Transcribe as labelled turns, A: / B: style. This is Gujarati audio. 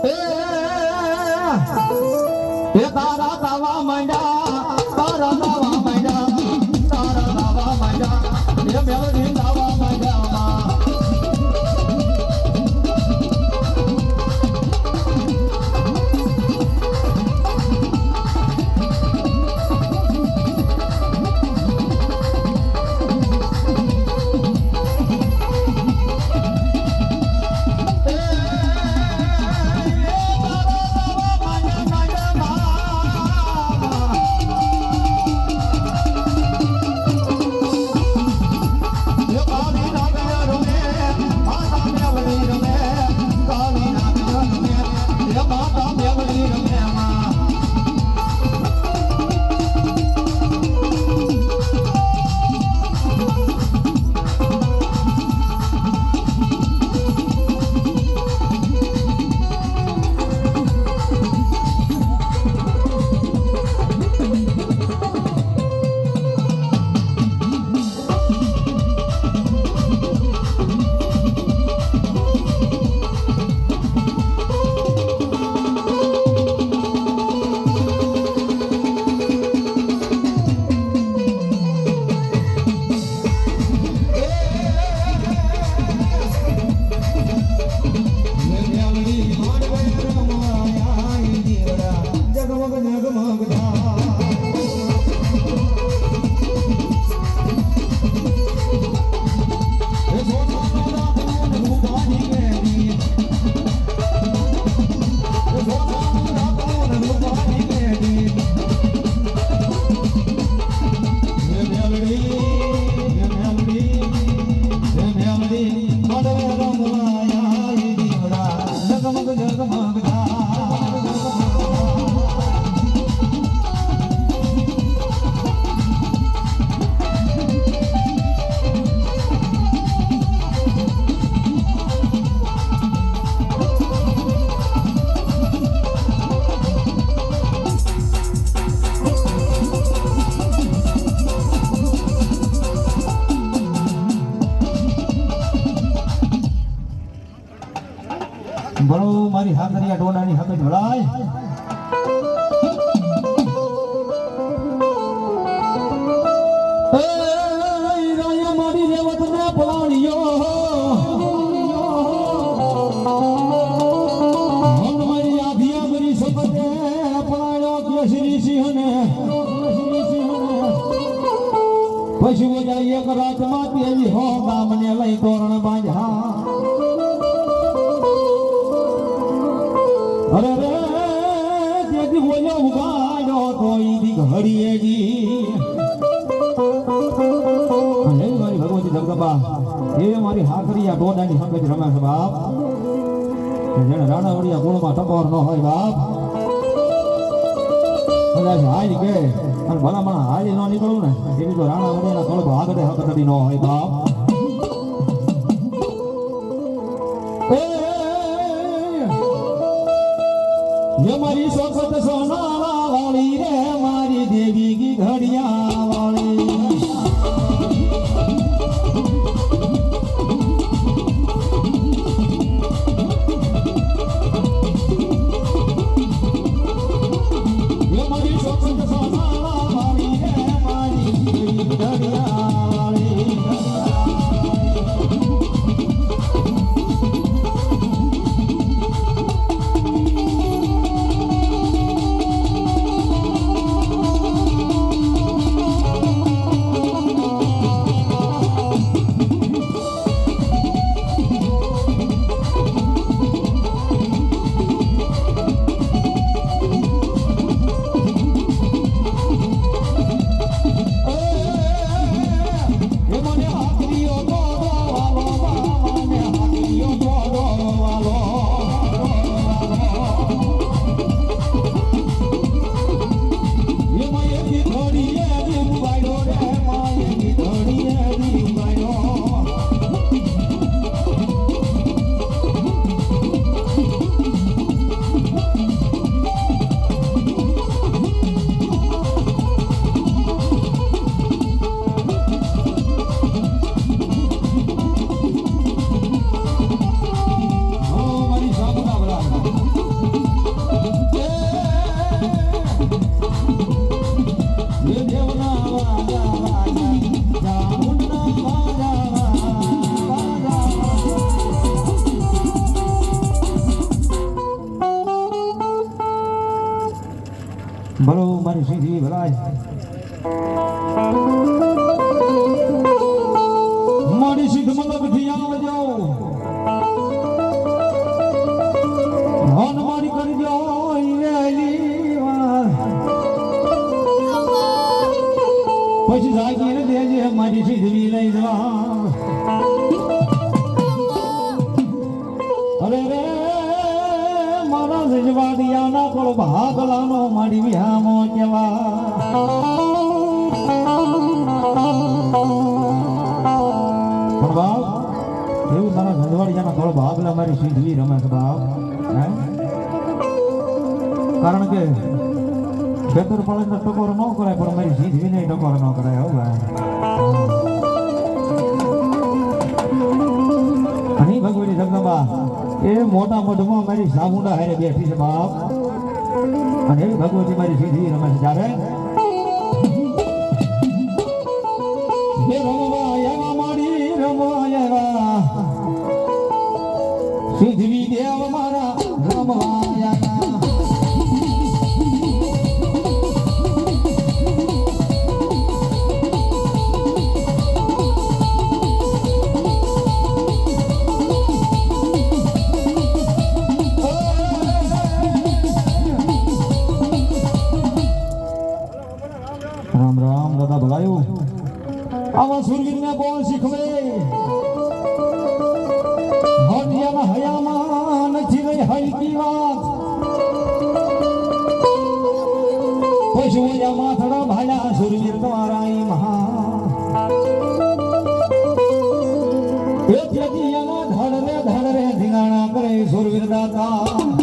A: એ તારા દાવા માંડ્યા તારા દાવા માંડ્યા તારા દાવા માંડ્યા એ મેલડી દાવા માંડ્યા ભણો મારી હાકરિયા ટોડાની હક ઢોળાય એ રાયા મારી રેવત ના પલાણિયો મન મારી આધિયા બરી સપતે પલાણ્યો કેસરી સિંહને પશુઓ જાય એક રાત માં તેવી હો ગામને લઈ તોરણ બાંધ્યા અરે રે તેથી બોલ્યો ઉગાડ્યો તો ઈ ઘડીએજી હે મારી ભગવતી જગદંબા એ મારી હાકરિયા ડોડાની સંગત રમે છે બાપ જેને રાણાવડિયા ગુણમાં ટકોર ન હોય બાપ કદાચ હાઈ કે અને ભલામણ હાઈ ન નીકળું ને એવી તો રાણાવડિયાના કળબ આગળ હકતડી ન હોય બાપ ये मारी सोखत सोनाला वाली रे मारी देवी की घड़िया वाली ये मारी सोखत सोनाला वाली रे मारी देवी की घड़िया वाली ભલો મારી સીધી ભલાય મારી સિદ્ધ મતલબથી આવજો હન મારી કરજો વેલી વાર પછી જાગીને દેજે મારી સિદ્ધવી લઈ જવા અરે રે મારા જજવાડિયાના કોળ ભાગલાનો મારી વિહામો કેવા પણ બાપ એવું તારા ગંધવાડિયાના થોડો ભાગલા મારી સીધવી રમે છે બાપ હે કારણ કે ખેતર પડે ટકોર ન કરાય પણ મારી સીધવી નહીં ટકોર ન કરાય હો ભાઈ અને ભગવતી જગદંબા એ મોટા મઢમાં મારી સામુંડા હારે બેઠી છે બાપ અને એવી ભગવતી મારી સીધી રમે છે જ્યારે હે રમવા એવા મારી રમવા એવા સીધવી દેવ મારા રમવા એવા રામ રામ દાદા ભલાયું આવા સુરવીરને કોણ શીખવે હરિયાના હયામાં નથી રહી હલકી વાત પશુયા માથડા ભાયા સુરવીર તમારા મહા એટલે ધડ રે ધીંગાણા કરે સુરવીર દાદા